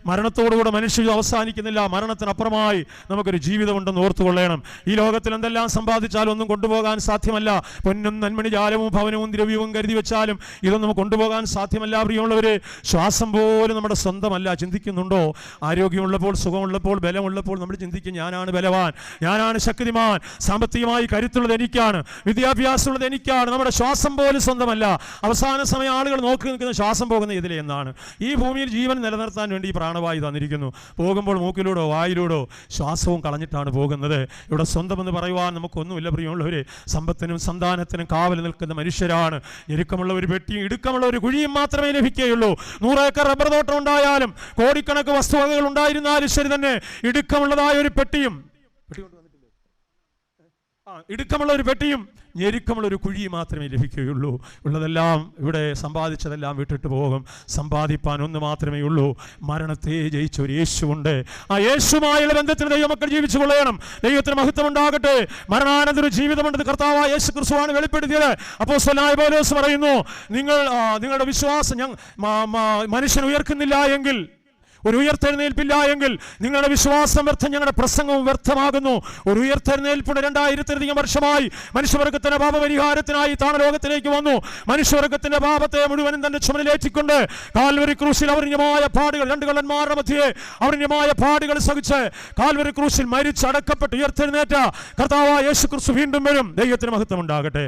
മരണത്തോടുകൂടെ മനുഷ്യ അവസാനിക്കുന്നില്ല. മരണത്തിനപ്പുറമായി നമുക്കൊരു ജീവിതമുണ്ടെന്ന് ഓർത്തുകൊള്ളണം. ഈ ലോകത്തിൽ എന്തെല്ലാം സമ്പാദിച്ചാലും ഒന്നും കൊണ്ടുപോകാൻ സാധ്യമല്ല. പൊന്നും നന്മണി ജാലവും ഭവനവും ദ്രവ്യവും കരുതി വെച്ചാലും ഇതൊന്നും കൊണ്ടുപോകാൻ സാധ്യമല്ല. പ്രിയമുള്ളവരെ, ശ്വാസം പോലും നമ്മുടെ സ്വന്തമല്ല. ചിന്തിക്കുന്നുണ്ടോ? ആരോഗ്യമുള്ളപ്പോൾ, സുഖമുള്ളപ്പോൾ, ബലമുള്ളപ്പോൾ നമ്മൾ ചിന്തിക്കും, ഞാനാണ് ബലവാൻ, ഞാനാണ് ശക്തിമാൻ, സാമ്പത്തികമായി കരുത്തുള്ളത് എനിക്കാണ്, വിദ്യാഭ്യാസമുള്ളത് എനിക്കാണ്. നമ്മുടെ ശ്വാസം പോലും സ്വന്തമല്ല. അവസാന സമയം ആളുകൾ നോക്കി നിൽക്കുന്ന ശ്വാസം പോകുന്ന ഇതിലെ എന്നാണ്. ഈ ഭൂമിയിൽ ജീവൻ നിലനിർത്താൻ വേണ്ടി ഈ പ്രാണവായു തന്നിരിക്കുന്നു. പോകുമ്പോൾ മൂക്കിലൂടോ വായിലൂടോ ശ്വാസവും കളഞ്ഞിട്ടാണ് പോകുന്നത്. ഇവിടെ സ്വന്തമെന്ന് പറയുവാൻ നമുക്കൊന്നുമില്ല. പ്രിയമുള്ളവരെ, സമ്പത്തിനും സന്താനത്തിനും കാവൽ നിൽക്കുന്ന മനുഷ്യരാണ്. ഞെരുക്കമുള്ള ഒരു പെട്ടിയും ഇടുക്കമുള്ള ഒരു കുഴിയും മാത്രമേ ലഭിക്കുകയുള്ളൂ. 100 ഏക്കർ റബ്ബർ തോട്ടം ഉണ്ടായാലും കോടിക്കണക്ക് വസ്തുവകകൾ ഉണ്ടായിരുന്നാലും ശരി തന്നെ ഇടുക്കമുള്ളതായ ഒരു പെട്ടിയും ഇടുക്കമുള്ള ഒരു പെട്ടിയും ഞെരുക്കമുള്ള ഒരു കുഴി മാത്രമേ ലഭിക്കുകയുള്ളൂ. ഉള്ളതെല്ലാം ഇവിടെ സമ്പാദിച്ചതെല്ലാം വിട്ടിട്ട് പോകും. സമ്പാദിപ്പാൻ ഒന്ന് മാത്രമേ ഉള്ളൂ. മരണത്തെ ജയിച്ച ഒരു യേശുവുണ്ട്. ആ യേശുമായുള്ള ബന്ധത്തിൽ ദൈവമക്കൾ ജീവിച്ചു കൊള്ളണം. ദൈവത്തിന് മഹത്വം ഉണ്ടാകട്ടെ. മരണാനന്തര ജീവിതമുണ്ടെന്ന് കർത്താവായ യേശു ക്രിസ്തുവാണ് വെളിപ്പെടുത്തിയത്. അപ്പോസ്തലനായ പൗലോസ് പറയുന്നു, നിങ്ങളുടെ വിശ്വാസം മനുഷ്യൻ ഉയർക്കുന്നില്ല എങ്കിൽ, ഒരു ഉയർത്തെഴുന്നേൽപ്പില്ല എങ്കിൽ നിങ്ങളുടെ വിശ്വാസം വ്യർത്ഥം, ഞങ്ങളുടെ പ്രസംഗവും വ്യർത്ഥമാകുന്നു. ഒരു ഉയർത്തെഴുന്നേൽപ്പിന് 2000-ലധികം വർഷമായി മനുഷ്യവർഗത്തിന്റെ പാപപരിഹാരത്തിനായി താണലോകത്തിലേക്ക് വന്നു. മനുഷ്യവർഗത്തിന്റെ പാപത്തെ മുഴുവനും തന്റെ ചുമലിലേറ്റിക്കൊണ്ട് കാൽവരി ക്രൂശിൽ അവർണ്യമായ പാടുകൾ, 2 കള്ളന്മാരുടെ മധ്യേ അവർണ്യമായ പാടുകൾ സഹിച്ച് കാൽവരി ക്രൂശിൽ മരിച്ചടക്കപ്പെട്ട് ഉയർത്തെഴുന്നേറ്റ കർത്താവായ യേശു ക്രിസ്തു വീണ്ടും വരും. ദൈവത്തിന് മഹത്വം ഉണ്ടാകട്ടെ.